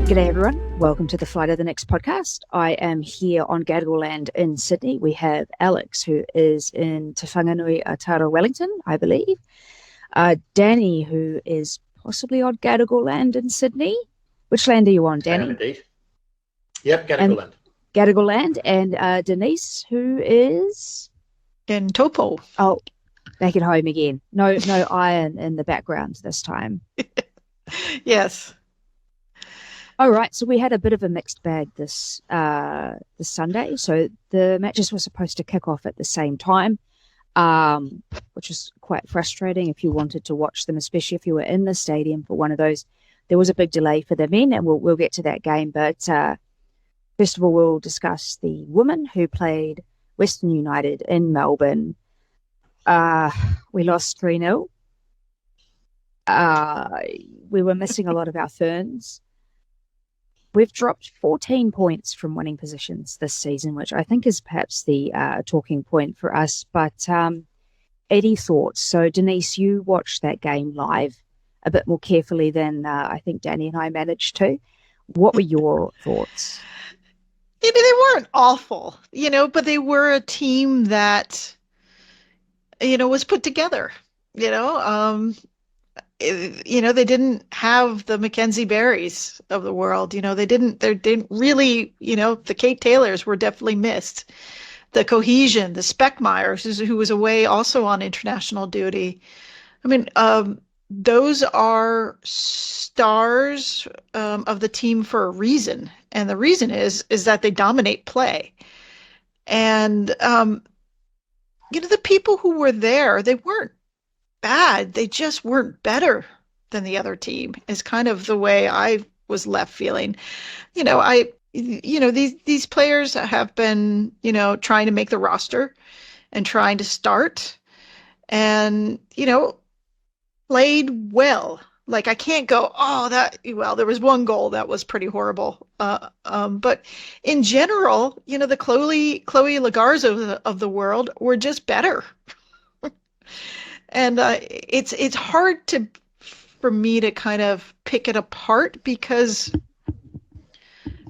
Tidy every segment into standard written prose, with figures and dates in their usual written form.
G'day everyone, welcome to the Flight of the Next podcast. I am here on Gadigal land in Sydney. We have Alex, who is in Te Whanganui Atara, Wellington, I believe. Danny, who is possibly on Gadigal land in Sydney. Which land are you on, Danny? I am indeed. Yep, Gadigal land. Gadigal land. And Denise, who is... in Taupo. Oh, back at home again. No iron in the background this time. Yes. All right, so we had a bit of a mixed bag this Sunday. So the matches were supposed to kick off at the same time, which was quite frustrating if you wanted to watch them, especially if you were in the stadium for one of those. There was a big delay for the men, and we'll get to that game. But first of all, we'll discuss the women who played Western United in Melbourne. We lost 3-0. We were missing a lot of our ferns. We've dropped 14 points from winning positions this season, which I think is perhaps the talking point for us. But any thoughts? So, Denise, you watched that game live a bit more carefully than I think Danny and I managed to. What were your thoughts? They weren't awful, but they were a team that, was put together, they didn't have the Mackenzie Berries of the world. They didn't really, the Kate Taylors were definitely missed. The cohesion, the Speckmeyers, who was away also on international duty. I mean, those are stars of the team for a reason. And the reason is that they dominate play. And, the people who were there, they weren't bad. They just weren't better than the other team is kind of the way I was left feeling. These players have been, trying to make the roster and trying to start and, played well. Like I can't go, there was one goal that was pretty horrible. But in general, the Chloe Lagarzo of the world were just better. And it's hard for me to kind of pick it apart because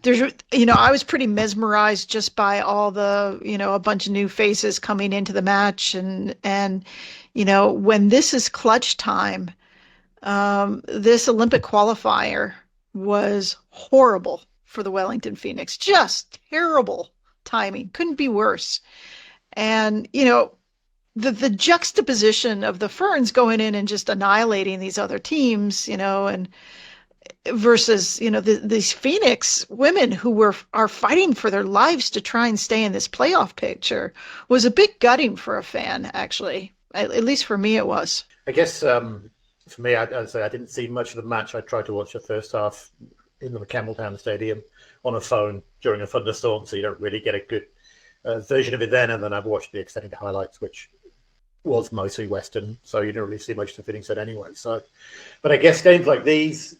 there's, I was pretty mesmerized just by all the, a bunch of new faces coming into the match. And when this is clutch time, this Olympic qualifier was horrible for the Wellington Phoenix, just terrible timing. Couldn't be worse. And, the juxtaposition of the Ferns going in and just annihilating these other teams, and versus, these Phoenix women who are fighting for their lives to try and stay in this playoff picture was a bit gutting for a fan, actually. At least for me, it was. I guess for me, I'd say I didn't see much of the match. I tried to watch the first half in the Campbelltown Stadium on a phone during a thunderstorm, so you don't really get a good version of it then. And then I've watched the extended highlights, which was mostly Western, so you didn't really see much of the Phoenix set anyway. So, but I guess games like these,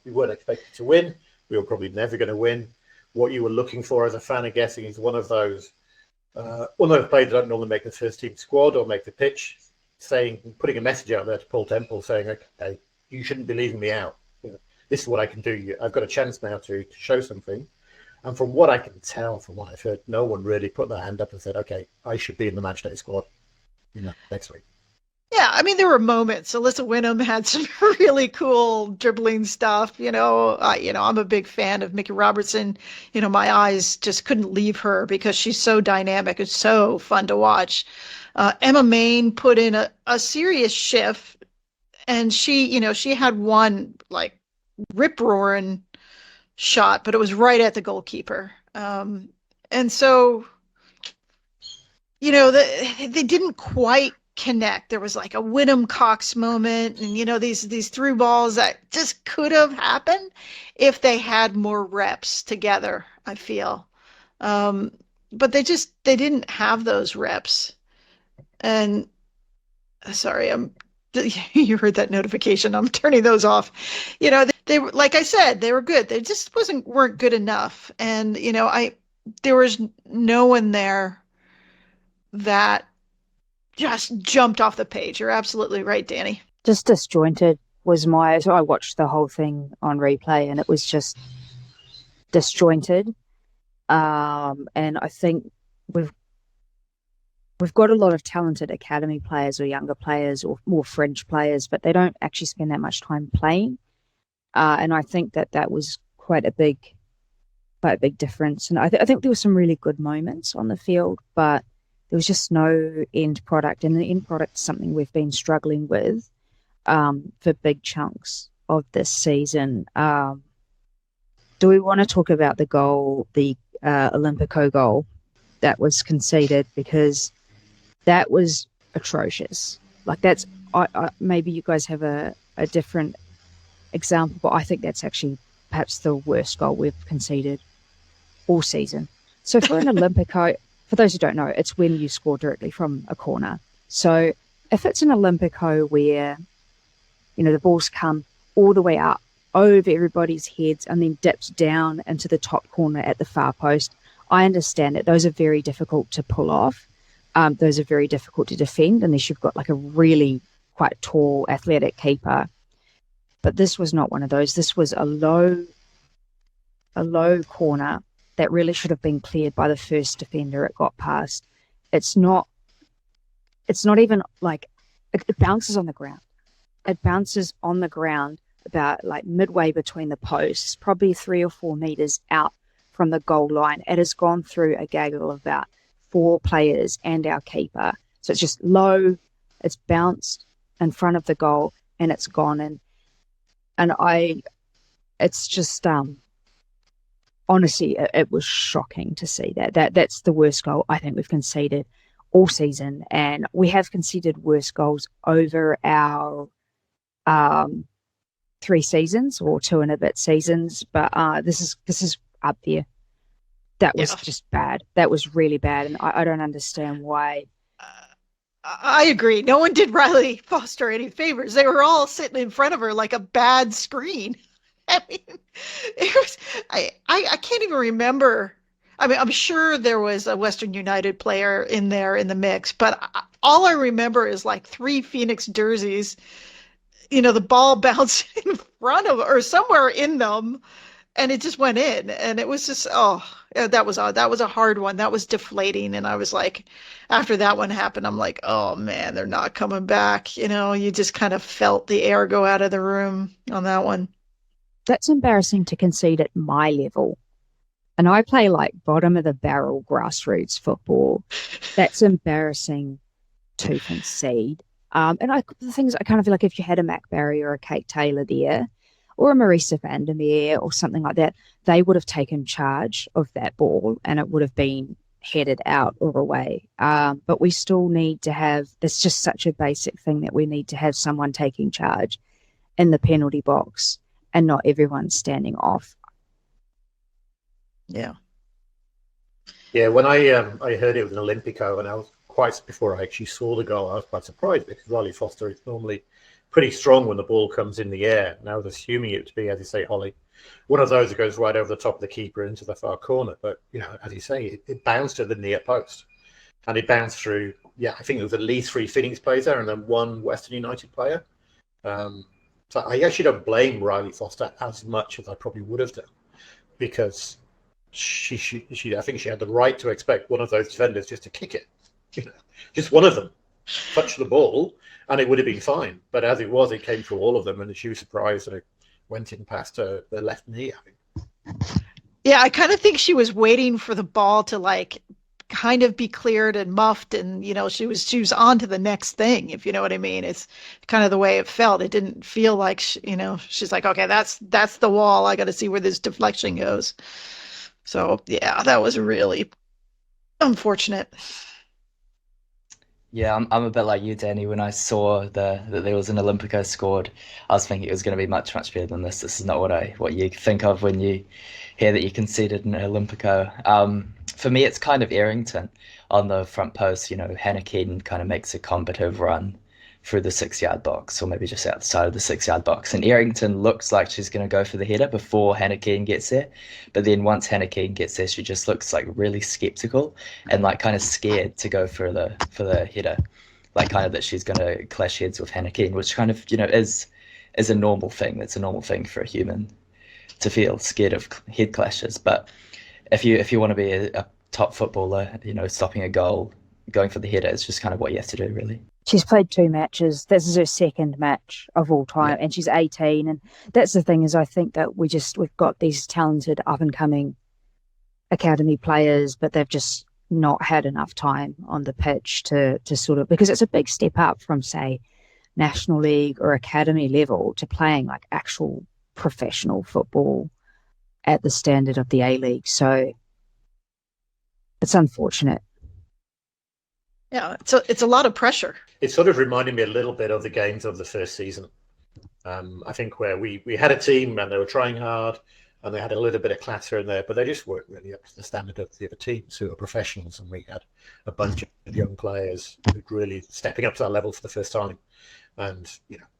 we weren't expected to win. We were probably never going to win. What you were looking for as a fan, I'm guessing, is one of those players that don't normally make the first team squad or make the pitch, putting a message out there to Paul Temple saying, okay, you shouldn't be leaving me out. This is what I can do. I've got a chance now to show something. And from what I can tell, from what I've heard, no one really put their hand up and said, okay, I should be in the matchday squad next week. Yeah, I mean, there were moments. Alyssa Wynnum had some really cool dribbling stuff. I'm a big fan of Mickey Robertson. My eyes just couldn't leave her because she's so dynamic and so fun to watch. Emma Main put in a serious shift, and she had one like rip-roaring shot, but it was right at the goalkeeper. And so, they didn't quite connect. There was like a Wynnum Cox moment, and these through balls that just could have happened if they had more reps together, I feel. But they didn't have those reps. And sorry, you heard that notification. I'm turning those off. They were, like I said, they were good. They just weren't good enough. And there was no one there that just jumped off the page. You're absolutely right, Danny. Just disjointed So I watched the whole thing on replay, and it was just disjointed. And I think we've got a lot of talented academy players or younger players or more fringe players, but they don't actually spend that much time playing. And I think that was quite a big difference. And I think there were some really good moments on the field, but there was just no end product. And the end product is something we've been struggling with for big chunks of this season. Do we want to talk about the goal, the Olympico goal that was conceded? Because that was atrocious. Like that's, maybe you guys have a different example, but I think that's actually perhaps the worst goal we've conceded all season. So for an Olympico, for those who don't know, it's when you score directly from a corner. So if it's an Olympico where, the balls come all the way up over everybody's heads and then dips down into the top corner at the far post, I understand that those are very difficult to pull off. Those are very difficult to defend unless you've got like a really quite tall athletic keeper. But this was not one of those. This was a low corner that really should have been cleared by the first defender it got past. It's not even like, it bounces on the ground. It bounces on the ground about like midway between the posts, probably 3 or 4 meters out from the goal line. It has gone through a gaggle of about 4 players and our keeper. So it's just low, it's bounced in front of the goal and it's gone. It's just, honestly, it was shocking to see that's the worst goal I think we've conceded all season. And we have conceded worse goals over our 3 seasons or 2 and a bit seasons. But this is up there. That was just bad. That was really bad. And I don't understand why. I agree. No one did Riley Foster any favors. They were all sitting in front of her like a bad screen. I mean, it was, I can't even remember. I mean, I'm sure there was a Western United player in there in the mix, but all I remember is like 3 Phoenix jerseys, the ball bounced in front of or somewhere in them and it just went in. And it was just, that was a hard one. That was deflating. And I was like, after that one happened, I'm like, oh man, they're not coming back. You just kind of felt the air go out of the room on that one. That's embarrassing to concede at my level. And I play like bottom of the barrel grassroots football. That's embarrassing to concede. The things I kind of feel like if you had a Mac Barry or a Kate Taylor there, or a Marisa Vandermeer or something like that, they would have taken charge of that ball and it would have been headed out or away. But we still need to have, it's just such a basic thing that we need to have someone taking charge in the penalty box and not everyone standing off. Yeah. Yeah, when I heard it was an Olympico, and I was before I actually saw the goal, I was quite surprised because Riley Foster is normally pretty strong when the ball comes in the air. And I was assuming it to be, as you say, Holly, one of those that goes right over the top of the keeper into the far corner. But, as you say, it bounced to the near post. And it bounced through, I think it was at least 3 Phoenix players there and then 1 Western United player. So I actually don't blame Riley Foster as much as I probably would have done, because she I think she had the right to expect one of those defenders just to kick it, just one of them touch the ball, and it would have been fine. But as it was, it came through all of them, and she was surprised that it went in past her left knee, I think. Yeah, I kind of think she was waiting for the ball to kind of be cleared and muffed, and she was on to the next thing, if you know what I mean. It's kind of the way it felt. It didn't feel like she's like, okay, that's the wall, I got to see where this deflection goes. So yeah, that was really unfortunate. Yeah, I'm a bit like you, Danny. When I saw that there was an Olympico scored, I was thinking it was going to be much, much better than this. This is not what you think of when you hear that you conceded an Olympico. For me, it's kind of Errington on the front post. Hannah Keaton kind of makes a combative run through the 6-yard box, or maybe just outside of the 6-yard box. And Errington looks like she's going to go for the header before Hannah Keaton gets there. But then once Hannah Keaton gets there, she just looks like really skeptical and kind of scared to go for the header. Kind of that she's going to clash heads with Hannah Keaton, which kind of, is is a normal thing. It's a normal thing for a human to feel scared of head clashes. But if you want to be a top footballer, stopping a goal, going for the header is just kind of what you have to do, really. She's played 2 matches. This is her second match of all time, and she's 18. And that's the thing, is I think that we've got these talented up and coming academy players, but they've just not had enough time on the pitch to sort of, because it's a big step up from, say, National League or academy level to playing like actual professional football at the standard of the A-League. So it's unfortunate. Yeah, it's a lot of pressure. It sort of reminded me a little bit of the games of the first season. I think where we had a team and they were trying hard and they had a little bit of clatter in there, but they just weren't really up to the standard of the other teams who are professionals. And we had a bunch of young players who were really stepping up to that level for the first time. And,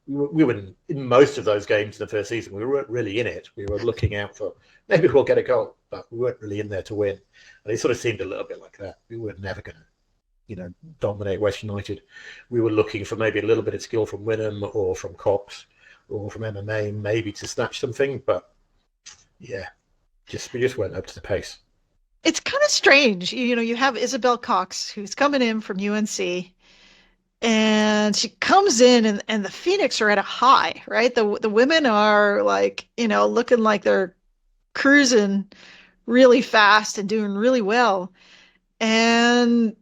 we were in most of those games in the first season. We weren't really in it. We were looking out for, maybe we'll get a goal, but we weren't really in there to win. And it sort of seemed a little bit like that. We were never going to dominate West United. We were looking for maybe a little bit of skill from Wynnum or from Cox or from MMA, maybe to snatch something, but we just weren't up to the pace. It's kind of strange. You have Isabel Cox, who's coming in from UNC, and she comes in and the Phoenix are at a high, right? The women are like, looking like they're cruising really fast and doing really well. And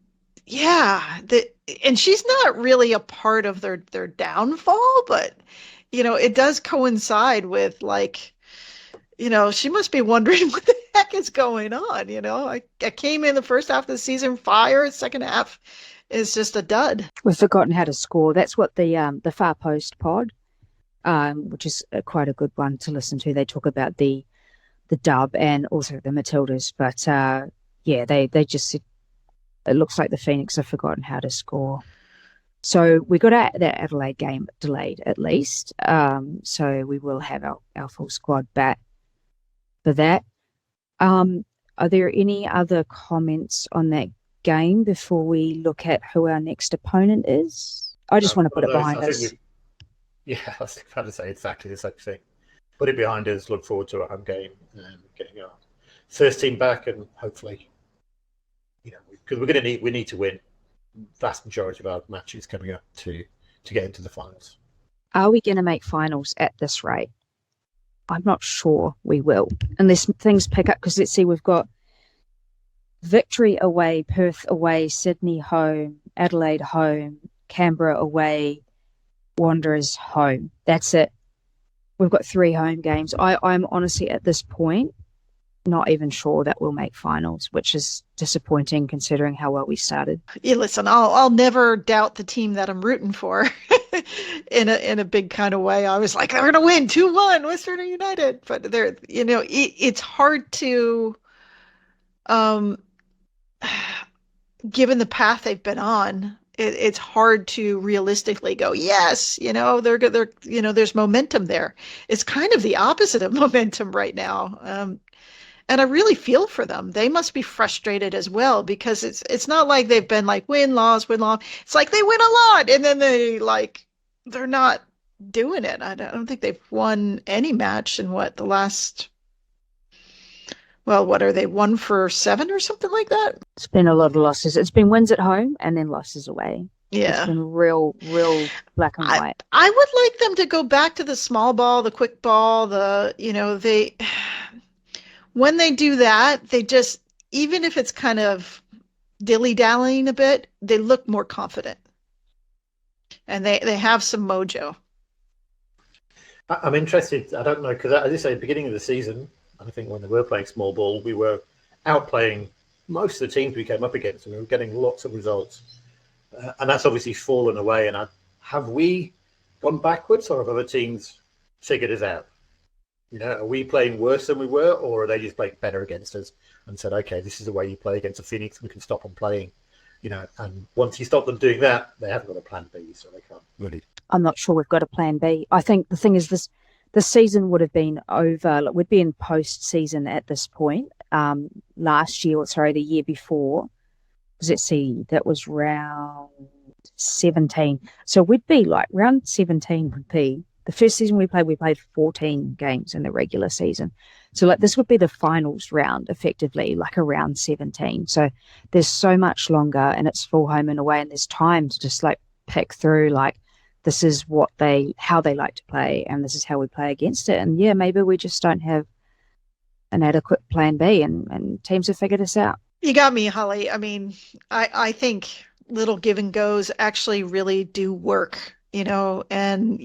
and she's not really a part of their downfall, but it does coincide with, like, she must be wondering what the heck is going on. I came in the first half of the season fire, second half is just a dud. We've forgotten how to score. That's what the Far Post pod, which is quite a good one to listen to. They talk about the dub and also the Matildas, but they just said it looks like the Phoenix have forgotten how to score. So we got that Adelaide game delayed at least. So we will have our full squad back for that. Are there any other comments on that game before we look at who our next opponent is? I just want to put it behind us. I was about to say exactly the same thing. Put it behind us, look forward to a home game and getting our first team back, and hopefully, because we need to win vast majority of our matches coming up to get into the finals. Are we going to make finals at this rate? I'm not sure we will, unless things pick up, because let's see, we've got Victory away, Perth away, Sydney home, Adelaide home, Canberra away, Wanderers home. That's it. We've got 3 home games. I'm honestly at this point not even sure that we'll make finals, which is disappointing considering how well we started. Yeah, listen, I'll never doubt the team that I'm rooting for in a big kind of way. I was like, they're going to win 2-1 Western United, but they're, it's hard to, given the path they've been on, it's hard to realistically go, yes, they're there's momentum there. It's kind of the opposite of momentum right now. And I really feel for them. They must be frustrated as well, because it's not like they've been like win, loss, win, loss. It's like they win a lot and then they're not doing it. I don't think they've won any match in the last, what are they, 1 for 7 or something like that? It's been a lot of losses. It's been wins at home and then losses away. Yeah. It's been real black and white. I would like them to go back to the small ball, the quick ball, when they do that, they just, even if it's kind of dilly-dallying a bit, they look more confident. And they have some mojo. I'm interested. I don't know, because as I say, at the beginning of the season, I think when they were playing small ball, we were outplaying most of the teams we came up against, and we were getting lots of results. And that's obviously fallen away. And have we gone backwards, or have other teams figured us out? Are we playing worse than we were, or are they just playing better against us and said, okay, this is the way you play against a Phoenix, we can stop them playing, and once you stop them doing that, they haven't got a plan B, so they can't really. I'm not sure we've got a plan B. I think the thing is this season would have been over, we'd be in post-season at this point. The year before, let's see, that was round 17. So we'd be like, round 17 would be the first season we played 14 games in the regular season. So like this would be the finals round, effectively, like a round 17. So there's so much longer, and it's full home and away, and there's time to just like pick through like this is how they like to play, and this is how we play against it. And yeah, maybe we just don't have an adequate plan B, and teams have figured us out. You got me, Holly. I mean, I think little give and goes actually really do work, and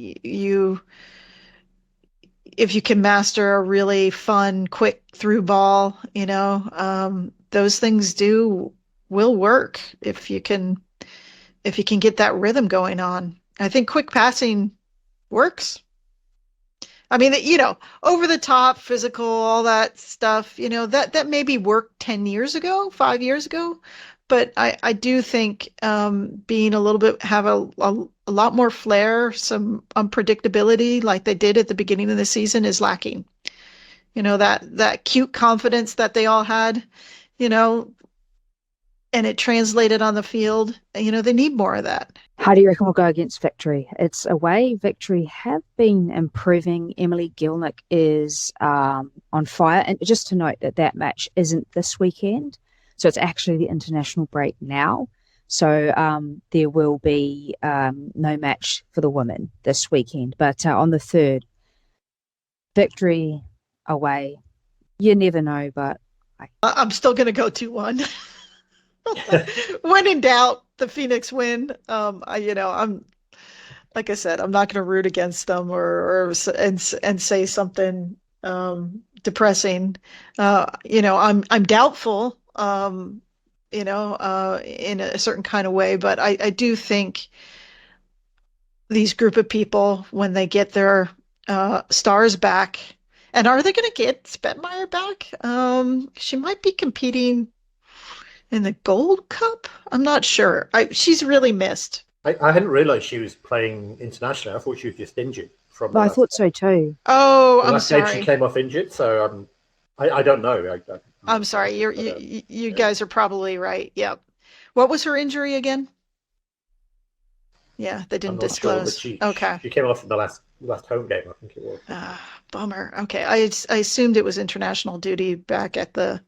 if you can master a really fun, quick through ball, those things will work if you can get that rhythm going on. I think quick passing works. I mean, over the top, physical, all that stuff, that maybe worked 10 years ago, 5 years ago. But I do think being a little bit, have a lot more flair, some unpredictability like they did at the beginning of the season is lacking. That cute confidence that they all had, and it translated on the field. They need more of that. How do you reckon we'll go against Victory? It's away. Victory have been improving. Emily Gilnick is on fire. And just to note that match isn't this weekend. So it's actually the international break now. So there will be no match for the women this weekend. But on the 3rd, Victory away. You never know, but I'm still going to go 2-1. When in doubt, the Phoenix win. I'm like I said, I'm not going to root against them and say something depressing. I'm doubtful. In a certain kind of way, but I do think these group of people, when they get their stars back, and are they going to get Spetmeyer back? She might be competing in the Gold Cup. I'm not sure. She's really missed. I hadn't realised she was playing internationally. I thought she was just injured. I thought so too. Oh, I'm sorry. She came off injured, so I don't know. I'm sorry. You guys are probably right. Yep. What was her injury again? Yeah, they didn't disclose. Sure, okay. She came off in the last home game, I think it was. Bummer. Okay, I assumed it was international duty back at the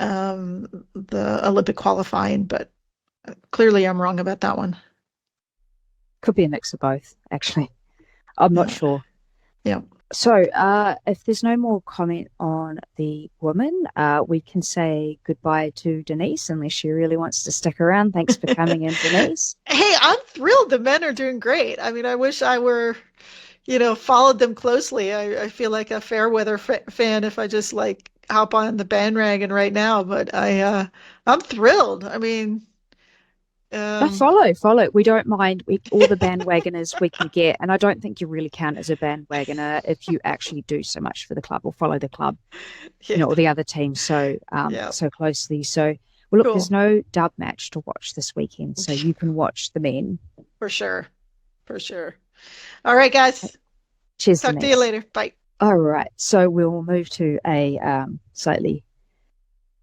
Olympic qualifying, but clearly I'm wrong about that one. Could be a mix of both, actually. I'm not sure. Yeah. So if there's no more comment on the women, we can say goodbye to Denise, unless she really wants to stick around. Thanks for coming in, Denise. Hey, I'm thrilled. The men are doing great. I mean, I wish I were, followed them closely. I feel like a fair weather fan if I just hop on the bandwagon right now, but I'm thrilled. I mean, follow. We don't mind all the bandwagoners we can get, and I don't think you really count as a bandwagoner if you actually do so much for the club or follow the club, or the other team so closely. So, well, look, cool. There's no dub match to watch this weekend, so you can watch the men for sure. All right, guys. Cheers. Talk to you later. Bye. All right, so we'll move to a slightly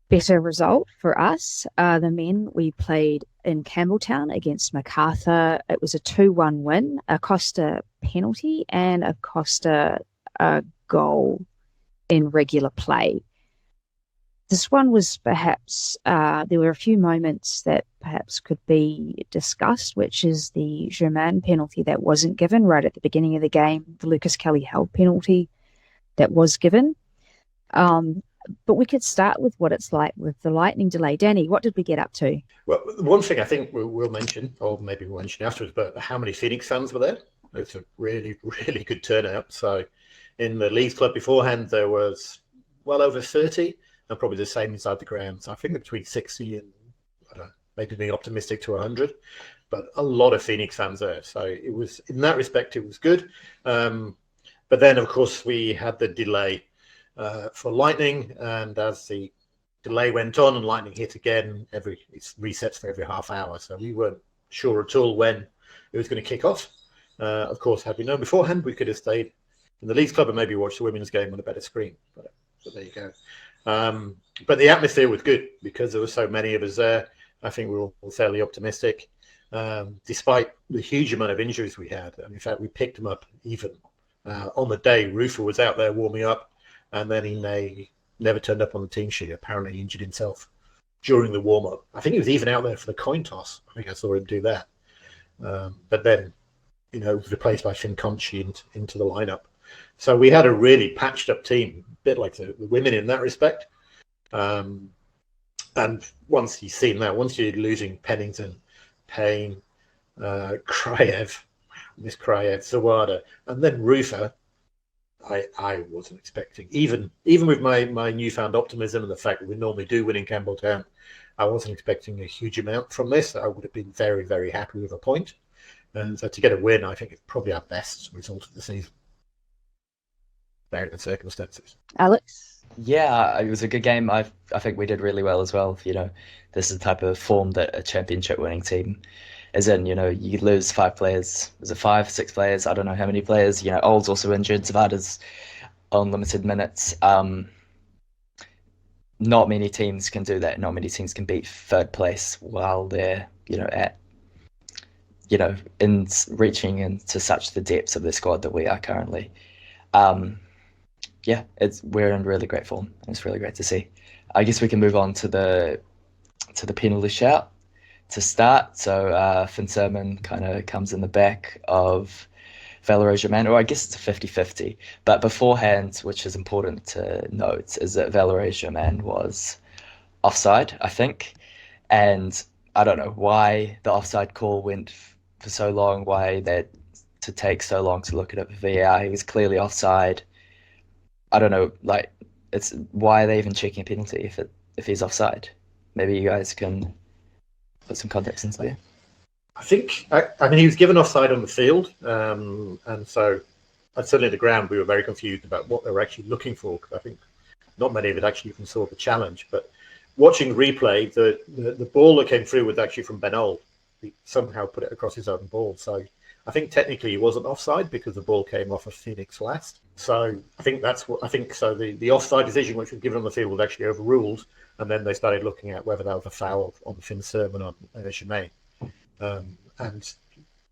better result for us. The men, we played in Campbelltown against Macarthur. It was a 2-1 win, a Costa penalty and a Costa goal in regular play. This one was perhaps, there were a few moments that perhaps could be discussed, which is the Germain penalty that wasn't given right at the beginning of the game, the Lucas Kelly held penalty that was given. But we could start with what it's like with the lightning delay. Danny, what did we get up to? Well, one thing I think we'll mention, or maybe we'll mention afterwards, but how many Phoenix fans were there? It's a really, really good turnout. So in the Leeds Club beforehand, there was well over 30, and probably the same inside the ground. So I think between 60 and, I don't know, maybe being optimistic to 100, but a lot of Phoenix fans there. So it was, in that respect, it was good. But then, of course, we had the delay for lightning, and as the delay went on and lightning hit again, it resets for every half hour. So we weren't sure at all when it was going to kick off. Of course, had we known beforehand, we could have stayed in the Leeds Club and maybe watched the women's game on a better screen. But there you go. But the atmosphere was good because there were so many of us there. I think we were all fairly optimistic. despite the huge amount of injuries we had. And in fact, we picked him up even on the day. Rufer was out there warming up, and then he never turned up on the team sheet. Apparently, he injured himself during the warm-up. I think he was even out there for the coin toss. I think I saw him do that. But then, was replaced by Finn Conchi into the lineup. So we had a really patched-up team, a bit like the women in that respect. And once you've seen that, once you're losing Pennington, Payne, Kraev, Miss Kraev, Zawada, and then Rufer, I wasn't expecting. Even with my newfound optimism and the fact that we normally do win in Campbelltown, I wasn't expecting a huge amount from this. I would have been very, very happy with a point. And so to get a win, I think it's probably our best result of the season, bearing the circumstances. Alex? Yeah, it was a good game. I think we did really well as well. This is the type of form that a championship winning team is in. You lose 5 players. Was it 5, 6 players? I don't know how many players. Old's also injured. Zavada's on limited minutes. Not many teams can do that. Not many teams can beat third place while they're, in reaching into such the depths of the squad that we are currently. We're in really great form. It's really great to see. I guess we can move on to the penalty shout to start. So Finn Sermon kind of comes in the back of Valerie Germain, or I guess it's a 50-50. But beforehand, which is important to note, is that Valerie Germain was offside, I think. And I don't know why the offside call went for so long, why that to take so long to look at it for VAR. He was clearly offside. I don't know, it's why are they even checking a penalty if he's offside? Maybe you guys can put some context into there. I think, he was given offside on the field, and so certainly at the ground we were very confused about what they were actually looking for, because I think not many of it actually even saw the challenge. But watching the replay, the ball that came through was actually from Ben Old. He somehow put it across his own ball. So I think technically he wasn't offside because the ball came off of Phoenix last. So I think the offside decision which was given on the field was actually overruled, and then they started looking at whether that was a foul on Finn Sermon on Germain. And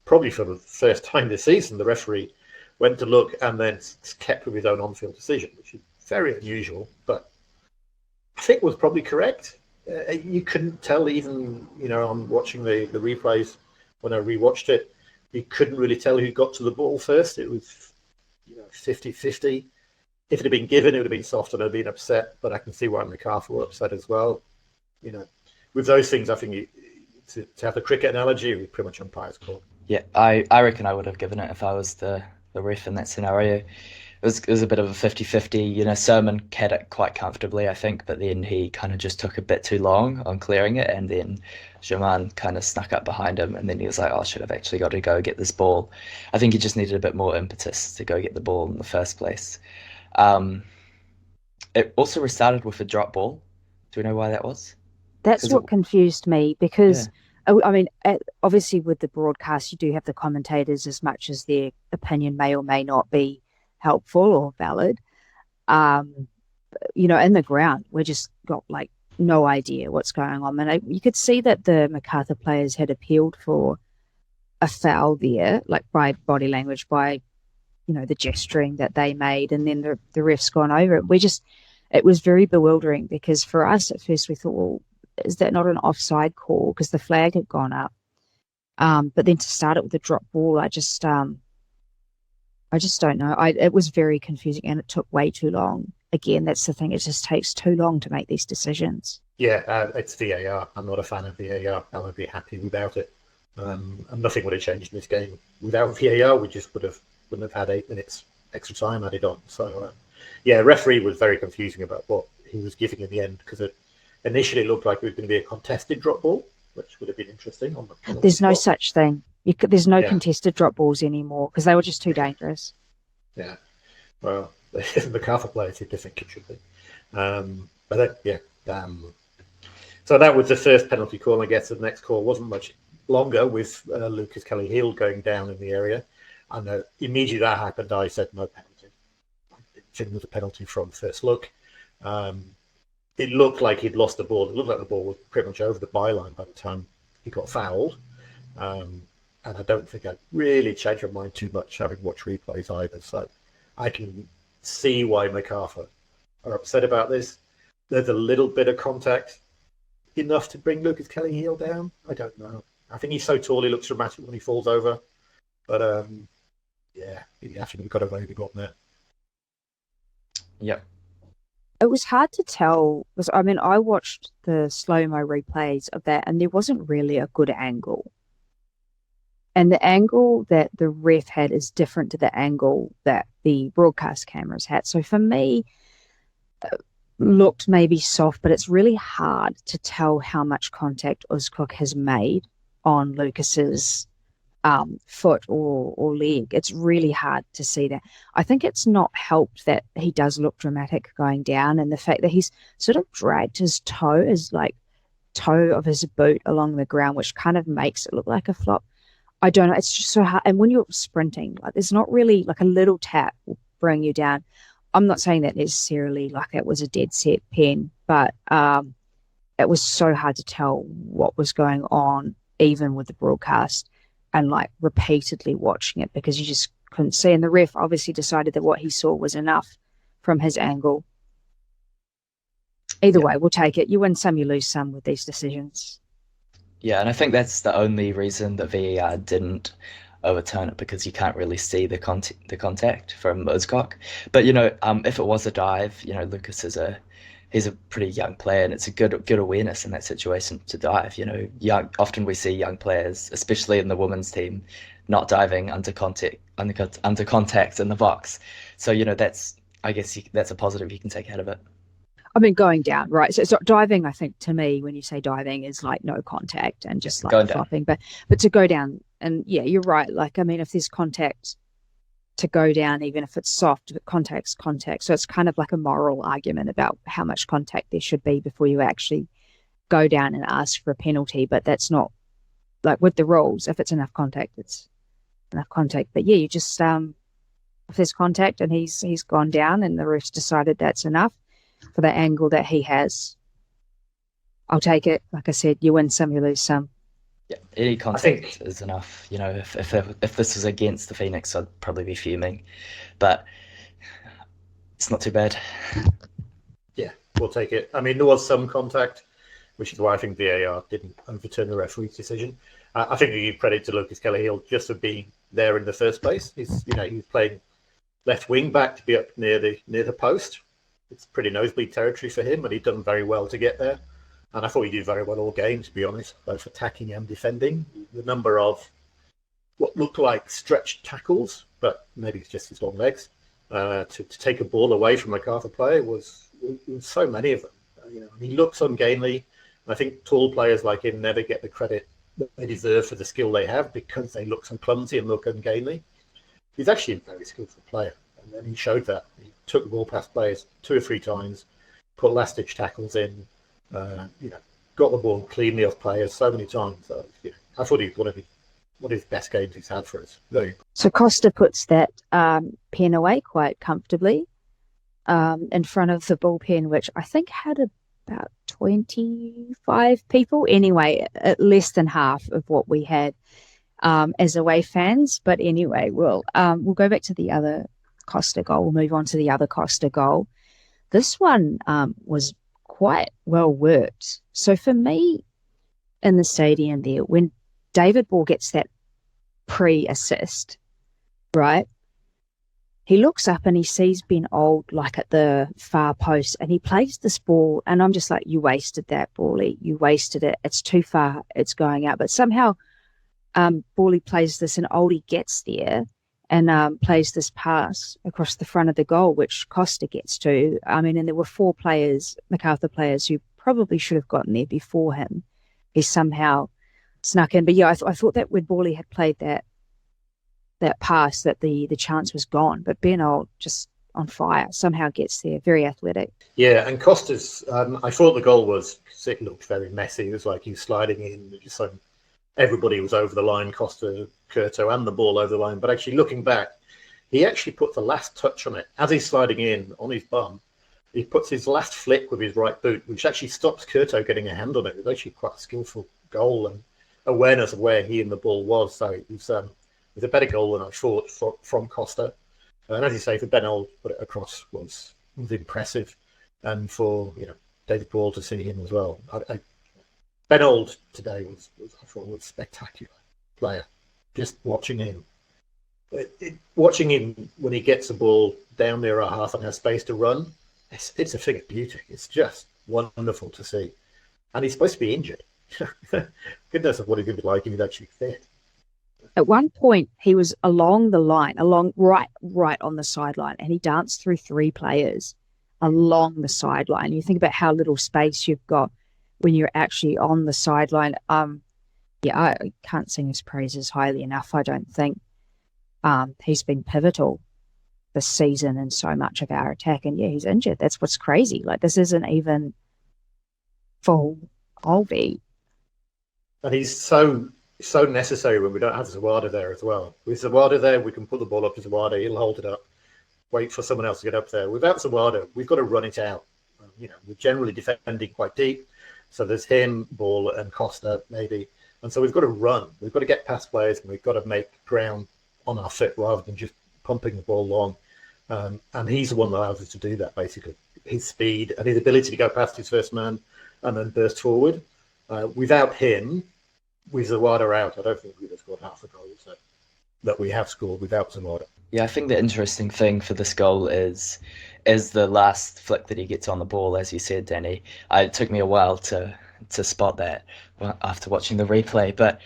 probably for the first time this season, the referee went to look and then kept with his own on-field decision, which is very unusual, but I think was probably correct. You couldn't tell even, on watching the replays when I rewatched it, you couldn't really tell who got to the ball first. It was 50-50. If it had been given, it would have been soft and I'd been upset, but I can see why Macarthur were upset as well. With those things, I think to have the cricket analogy, it was pretty much umpire's call. Yeah, I reckon I would have given it if I was the ref in that scenario. It was a bit of a 50-50. Sermon had it quite comfortably, I think, but then he kind of just took a bit too long on clearing it, and then Germain kind of snuck up behind him, and then he was like, I should have actually got to go get this ball. I think he just needed a bit more impetus to go get the ball in the first place. It also restarted with a drop ball. Do we know why that was? That's what confused me, because, obviously with the broadcast, you do have the commentators, as much as their opinion may or may not be helpful or valid. In the ground, we just got no idea what's going on. And you could see that the Macarthur players had appealed for a foul there, by body language, by, the gesturing that they made, and then the ref's gone over it. It was very bewildering, because for us at first we thought, well, is that not an offside call? Because the flag had gone up. But then to start it with a drop ball, I just don't know. It was very confusing, and it took way too long. Again, that's the thing. It just takes too long to make these decisions. Yeah, it's VAR. I'm not a fan of VAR. I would be happy without it. And nothing would have changed in this game. Without VAR, we just wouldn't have had 8 minutes extra time added on. So, referee was very confusing about what he was giving in the end, because it initially looked like it was going to be a contested drop ball, which would have been interesting. There's no such thing. There's no contested drop balls anymore, because they were just too dangerous. Yeah. Well, the Macarthur players did think it should be. So that was the first penalty call. I guess the next call wasn't much longer, with Lucas Kelly-Heald going down in the area. And immediately that happened, I said no penalty. It was a penalty from first look. It looked like he'd lost the ball. It looked like the ball was pretty much over the byline by the time he got fouled. And I don't think I'd really change my mind too much having watched replays either. So I can see why Macarthur are upset about this. There's a little bit of contact, enough to bring Lucas Kelly-Heel down. I don't know. I think he's so tall he looks dramatic when he falls over. But yeah, he actually got a very big one there. Yep. It was hard to tell because I watched the slow-mo replays of that and there wasn't really a good angle. And the angle that the ref had is different to the angle that the broadcast cameras had. So for me, it looked maybe soft, but it's really hard to tell how much contact Uzcook has made on Lucas's foot or leg. It's really hard to see that. I think it's not helped that he does look dramatic going down, and the fact that he's sort of dragged his toe, his toe of his boot along the ground, which kind of makes it look like a flop. I don't know. It's just so hard. And when you're sprinting, there's not really a little tap will bring you down. I'm not saying that necessarily it was a dead set pen, but it was so hard to tell what was going on, even with the broadcast and repeatedly watching it because you just couldn't see. And the ref obviously decided that what he saw was enough from his angle. Either way, we'll take it. You win some, you lose some with these decisions. Yeah, and I think that's the only reason that VAR didn't overturn it, because you can't really see the contact from Uzcock. But if it was a dive, Lucas he's a pretty young player, and it's a good awareness in that situation to dive. Often we see young players, especially in the women's team, not diving under contact in the box. So that's that's a positive you can take out of it. Going down, right? So it's not diving. I think to me, when you say diving, is no contact and just flopping. But to go down, and yeah, you're right. If there's contact to go down, even if it's soft, contact's contact. So it's kind of a moral argument about how much contact there should be before you actually go down and ask for a penalty. But that's not with the rules. If it's enough contact, it's enough contact. But yeah, you just if there's contact and he's gone down and the ref's decided that's enough for the angle that he has, I'll take it. Like I said, you win some, you lose some. Yeah, any contact is enough. If this was against the Phoenix, I'd probably be fuming, but it's not too bad. Yeah, we'll take it. There was some contact, which is why I think VAR didn't overturn the referee's decision. I think you give credit to Lucas Kelly-Heel just for being there in the first place. He was playing left wing back to be up near the post. It's pretty nosebleed territory for him, and he'd done very well to get there. And I thought he did very well all game, to be honest, both attacking and defending. The number of what looked like stretched tackles, but maybe it's just his long legs, to take a ball away from a Macarthur player was so many of them. He looks ungainly. I think tall players like him never get the credit that they deserve for the skill they have because they look so clumsy and look ungainly. He's actually a very skillful player, and he showed that. He took the ball past players 2 or 3 times, put last-ditch tackles in, got the ball cleanly off players so many times. I thought he was one of his best games he's had for us. So Costa puts that pen away quite comfortably in front of the bullpen, which I think had about 25 people. Anyway, less than half of what we had as away fans. But anyway, we'll go back to the other Costa goal. We'll move on to the other Costa goal. This one was quite well worked. So for me, in the stadium there, when David Ball gets that pre-assist, right, he looks up and he sees Ben Old at the far post, and he plays this ball, and I'm just like, you wasted that, Bally. You wasted it. It's too far. It's going out. But somehow Bally plays this, and Oldie gets there and plays this pass across the front of the goal, which Costa gets to. And there were 4 players, Macarthur players, who probably should have gotten there before him. He somehow snuck in. But yeah, I thought that when Bally had played that pass, that the chance was gone. But Ben Old just on fire, somehow gets there, very athletic. Yeah, and Costa's, I thought the goal it looked very messy. It was like he was sliding in, just like everybody was over the line, Costa, Curto, and the ball over the line. But actually, looking back, he actually put the last touch on it. As he's sliding in on his bum, he puts his last flick with his right boot, which actually stops Curto getting a hand on it. It was actually quite a skillful goal. And awareness of where he and the ball was. So it was a better goal than I thought from Costa. And as you say, for Ben Old to put it across was impressive, and for David Ball to see him as well. Ben Old today was I thought was a spectacular player. Just watching him when he gets the ball down near our half and has space to run, it's a thing of beauty. It's just wonderful to see. And he's supposed to be injured. Goodness of what he could be like if he's actually fit. At one point, he was along the line, right on the sideline, and he danced through 3 players along the sideline. You think about how little space you've got when you're actually on the sideline. I can't sing his praises highly enough, I don't think. He's been pivotal this season in so much of our attack, and he's injured. That's what's crazy. Like, this isn't even full Albi. And he's so necessary when we don't have Zawada there as well. With Zawada there, we can put the ball up to Zawada, he'll hold it up, wait for someone else to get up there. Without Zawada, we've got to run it out. We're generally defending quite deep, so there's him, Ball, and Costa maybe, and so we've got to run. We've got to get past players, and we've got to make ground on our foot rather than just pumping the ball long. And he's the one that allows us to do that, basically. His speed and his ability to go past his first man and then burst forward. Without him, with Zawada out, I don't think we'd have scored half the goals that we have scored without Zawada. Yeah, I think the interesting thing for this goal is the last flick that he gets on the ball, as you said, Danny. It took me a while to spot that after watching the replay, but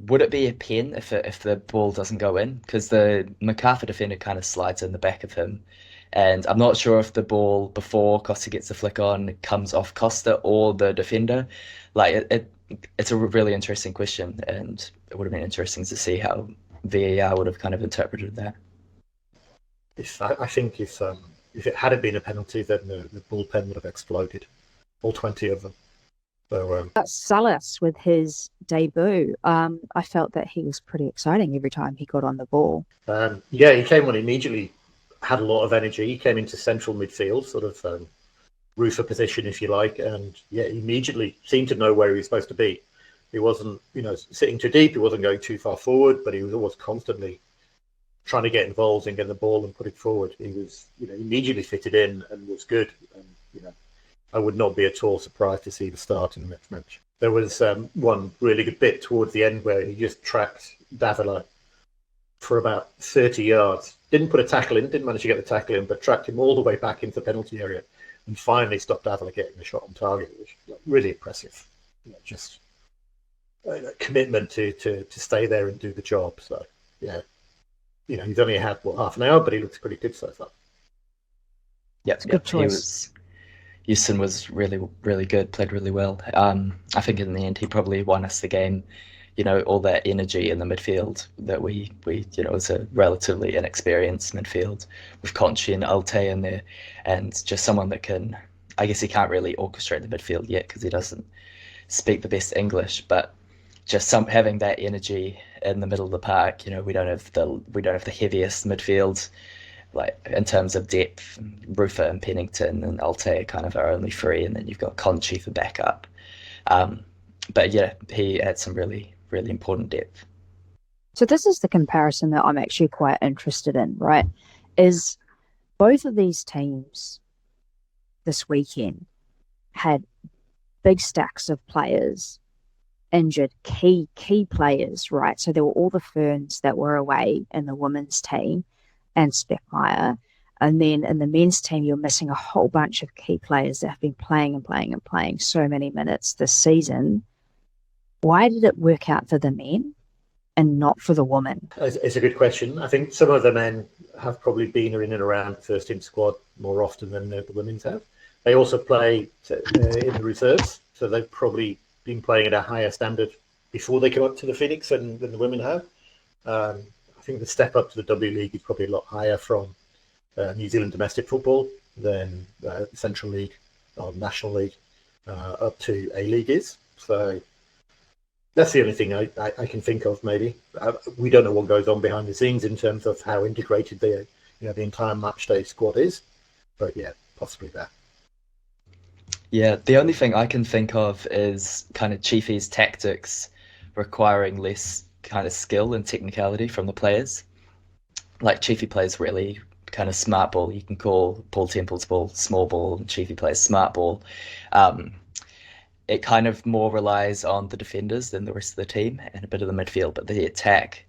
would it be a pen if the ball doesn't go in? Because the Macarthur defender kind of slides in the back of him, and I'm not sure if the ball before Costa gets the flick on comes off Costa or the defender. It's a really interesting question, and it would have been interesting to see how VAR would have kind of interpreted that. I think if it had been a penalty, then the bullpen would have exploded, all 20 of them. So, Salas with his debut, I felt that he was pretty exciting every time he got on the ball. he came on immediately, had a lot of energy. He came into central midfield, sort of roofer position, if you like, and immediately seemed to know where he was supposed to be. He wasn't, sitting too deep. He wasn't going too far forward, but he was always constantly trying to get involved and get the ball and put it forward. He was, immediately fitted in and was good. And, I would not be at all surprised to see the start in the next match. There was one really good bit towards the end where he just tracked Davila for about 30 yards. Didn't put a tackle in, didn't manage to get the tackle in, but tracked him all the way back into the penalty area and finally stopped Davila getting the shot on target, which was really impressive. Just commitment to stay there and do the job. So, he's only had, half an hour, but he looks pretty good so far. Yeah, it's a good choice. Houston was really, really good, played really well. I think in the end he probably won us the game. All that energy in the midfield that we was a relatively inexperienced midfield with Conchi and Alte in there, and just someone that can, I guess he can't really orchestrate the midfield yet because he doesn't speak the best English, but just having that energy in the middle of the park. We don't have the heaviest midfield, in terms of depth. Rufer and Pennington and Alte kind of are only 3, and then you've got Conchi for backup. But he had some really, really important depth. So this is the comparison that I'm actually quite interested in, right? Is both of these teams this weekend had big stacks of players injured, key players, right? So there were all the Ferns that were away in the women's team and Speckmeyer. And then in the men's team, you're missing a whole bunch of key players that have been playing so many minutes this season. Why did it work out for the men and not for the women? It's a good question. I think some of the men have probably been in and around the first team squad more often than the women's have. They also play in the reserves, so they've probably been playing at a higher standard before they come up to the Phoenix than the women have. I think the step up to the W League is probably a lot higher from New Zealand domestic football than Central League or National League up to A-League is. So that's the only thing I can think of, maybe. We don't know what goes on behind the scenes in terms of how integrated the entire matchday squad is. But possibly that. Yeah, the only thing I can think of is kind of Chiefy's tactics requiring less kind of skill and technicality from the players. Like Chiefy plays really kind of smart ball. You can call Paul Temple's ball small ball, and Chiefy plays smart ball. It kind of more relies on the defenders than the rest of the team and a bit of the midfield, but the attack,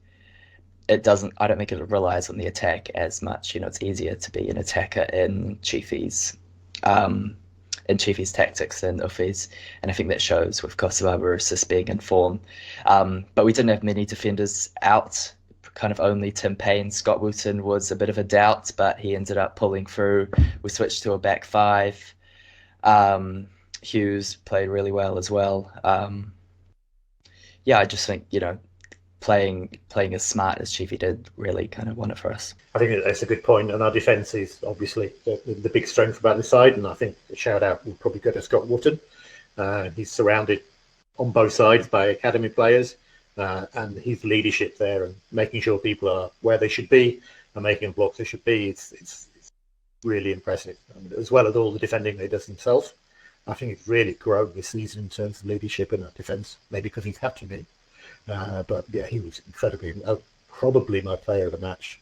it doesn't. I don't think it relies on the attack as much. It's easier to be an attacker in Chiefy's tactics than Uffy's, and I think that shows with Kosovo Barusas being in form. But we didn't have many defenders out. Kind of only Tim Payne. Scott Wooten was a bit of a doubt, but he ended up pulling through. We switched to a back five. Hughes played really well as well. I just think playing as smart as Chiefy did really kind of won it for us. I think that's a good point, and our defence is obviously the big strength about the side, and I think a shout out will probably go to Scott Wooten. He's surrounded on both sides by academy players, and his leadership there and making sure people are where they should be and making blocks they should be, it's really impressive. As well as all the defending he does himself, I think it's really grown this season in terms of leadership in our defence, maybe because he's had to be. But yeah, he was incredibly, probably my player of the match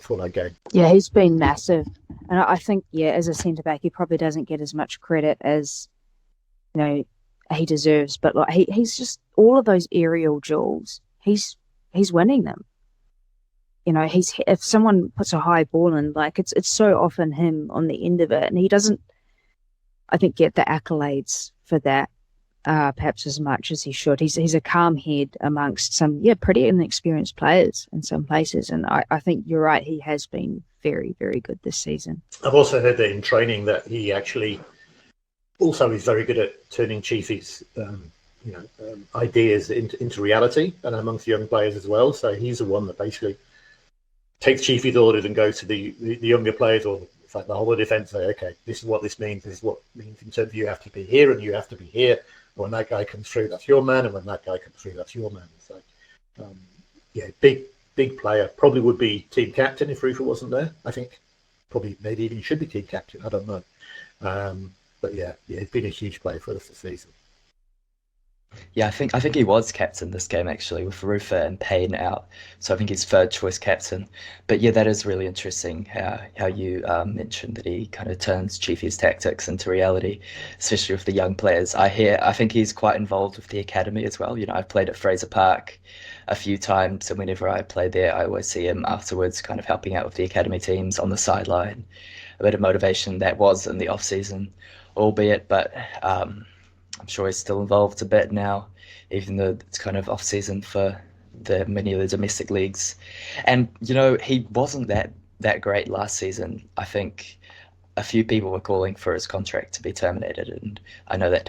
for that game. Yeah, he's been massive. And I think, as a centre-back, he probably doesn't get as much credit as, he deserves. But he's just, all of those aerial duels, he's winning them. If someone puts a high ball in, it's so often him on the end of it. And he doesn't, I think, get the accolades for that. Perhaps as much as he should. He's a calm head amongst some pretty inexperienced players in some places, and I think you're right, he has been very, very good this season. I've also heard that in training that he actually also is very good at turning Chiefy's ideas into reality, and amongst young players as well. So he's the one that basically takes Chiefy's orders and goes to the younger players, or it's like the whole defence, say, okay, this is what this means, this is what it means in terms of you have to be here and you have to be here. When that guy comes through, that's your man, and when that guy comes through, that's your man. So, big player. Probably would be team captain if Rufa wasn't there. I think probably maybe even should be team captain. I don't know. But he's been a huge player for us this season. Yeah, I think he was captain this game actually, with Rufa and Payne out. So I think he's third choice captain. But yeah, that is really interesting how you mentioned that he kind of turns Chiefy's tactics into reality, especially with the young players. I think he's quite involved with the academy as well. I've played at Fraser Park a few times, and whenever I play there, I always see him afterwards kind of helping out with the academy teams on the sideline. A bit of motivation that was in the off season, albeit, but I'm sure he's still involved a bit now, even though it's kind of off season for many of the domestic leagues. And he wasn't that great last season. I think a few people were calling for his contract to be terminated, and I know that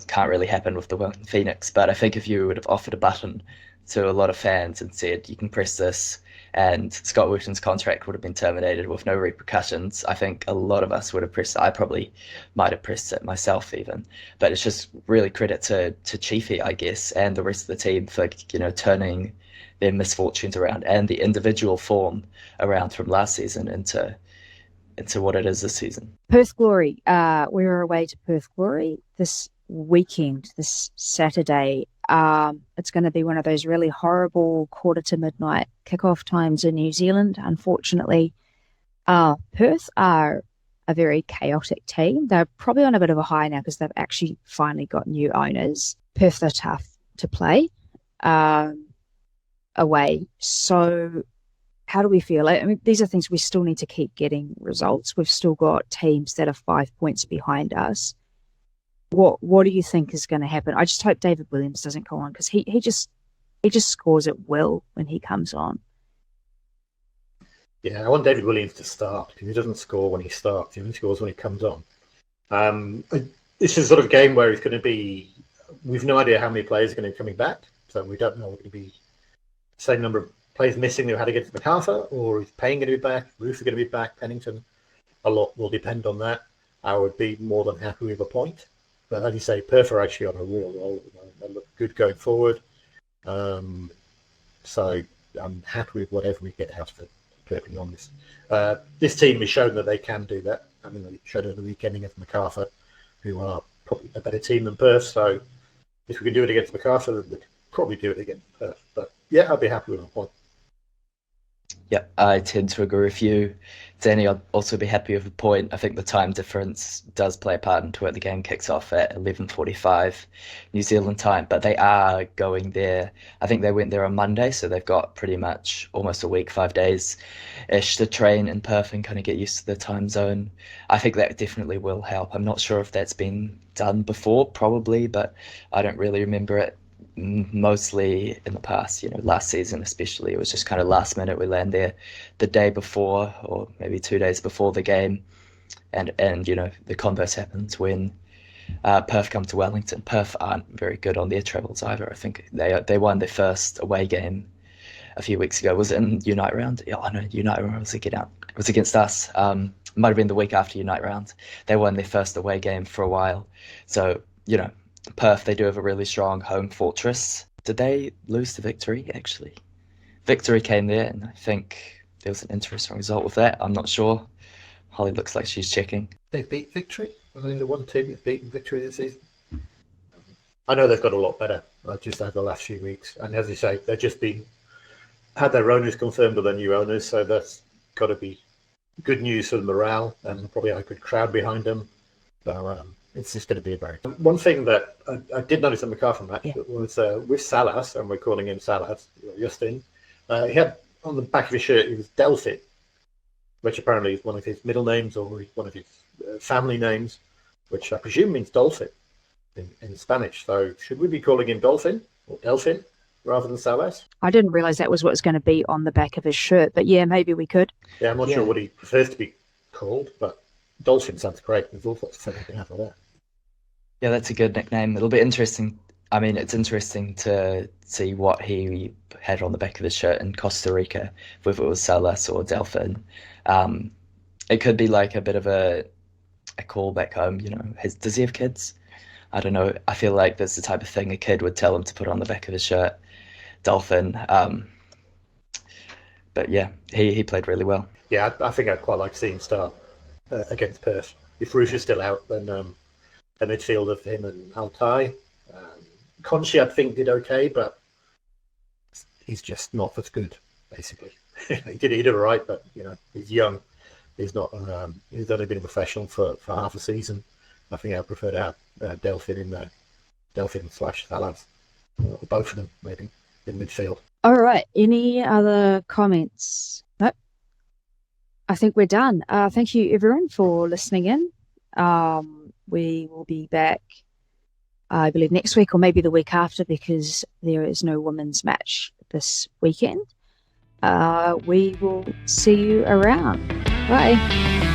can't really happen with the Wellington Phoenix. But I think if you would have offered a button to a lot of fans and said you can press this, and Scott Wooten's contract would have been terminated with no repercussions, I think a lot of us would have pressed it. I probably might have pressed it myself even. But it's just really credit to Chiefy, I guess, and the rest of the team for turning their misfortunes around and the individual form around from last season into what it is this season. Perth Glory. We were away to Perth Glory this weekend, this Saturday. It's going to be one of those really horrible quarter to midnight kickoff times in New Zealand. Unfortunately, Perth are a very chaotic team. They're probably on a bit of a high now because they've actually finally got new owners. Perth are tough to play away. So how do we feel? I mean, these are things we still need to keep getting results. We've still got teams that are 5 points behind us. What do you think is going to happen? I just hope David Williams doesn't go on, because he just scores at will when he comes on. Yeah, I want David Williams to start, because he doesn't score when he starts. He only scores when he comes on. This is sort of a game where it's going to be. We've no idea how many players are going to be coming back, so we don't know what going to be the same number of players missing that we had against Macarthur, or is Payne going to be back? Ruth is going to be back. Pennington. A lot will depend on that. I would be more than happy with a point. But as you say, Perth are actually on a real roll. They look good going forward. So I'm happy with whatever we get out of it, perfectly honest. This team has shown that they can do that. I mean, they showed it at the weekend against Macarthur, who are probably a better team than Perth. So if we can do it against Macarthur, probably do it again. But yeah, I'd be happy with a point. Yeah, I tend to agree with you, Danny. I'd also be happy with a point. I think the time difference does play a part into it. The game kicks off at 11:45 New Zealand time, but they are going there. I think they went there on Monday, so they've got pretty much almost a week, 5 days-ish to train in Perth and kind of get used to the time zone. I think that definitely will help. I'm not sure if that's been done before, probably, but I don't really remember it. Mostly in the past, last season especially, it was just kind of last minute. We land there the day before or maybe 2 days before the game, and the converse happens when Perth come to Wellington. Perth aren't very good on their travels either. I think they won their first away game a few weeks ago. Was it in Unite round? Yeah, I know Unite round was against us. Might have been the week after Unite round. They won their first away game for a while, so Perth, they do have a really strong home fortress. Did they lose to Victory, actually? Victory came there, and I think there was an interesting result with that. I'm not sure. Holly looks like she's checking. They beat Victory? I think the one team that's beaten Victory this season. I know they've got a lot better just over the last few weeks. And as you say, they've just had their owners confirmed or their new owners, so that's got to be good news for the morale and probably a good crowd behind them. So, it's just going to be a very... One thing that I did notice in the Macarthur match was with Salas, and we're calling him Salas, Justin, he had on the back of his shirt, it was Delphin, which apparently is one of his middle names or one of his family names, which I presume means dolphin in Spanish. So should we be calling him Dolphin or Delphin rather than Salas? I didn't realise that was what was going to be on the back of his shirt, but yeah, maybe we could. Yeah, I'm not sure what he prefers to be called, but Dolphin sounds great. There's all sorts of things you can have for that. Yeah, that's a good nickname. It'll be interesting. I mean, it's interesting to see what he had on the back of his shirt in Costa Rica, whether it was Salas or Delphin. It could be like a bit of a call back home. Does he have kids? I don't know. I feel like that's the type of thing a kid would tell him to put on the back of his shirt, Dolphin. But yeah, he played really well. Yeah, I think I'd quite like to see him start against Perth. If Roosh is still out, then a midfield of him and Altai. Conchi, I think, did okay, but he's just not as good, basically. he did all right, but he's young. He's not. He's only been a professional for half a season. I think I'd prefer to have Delphin in there, Delphin/Salas, both of them maybe in midfield. All right. Any other comments? Nope. I think we're done. Thank you, everyone, for listening in. We will be back, I believe, next week or maybe the week after, because there is no women's match this weekend. We will see you around. Bye.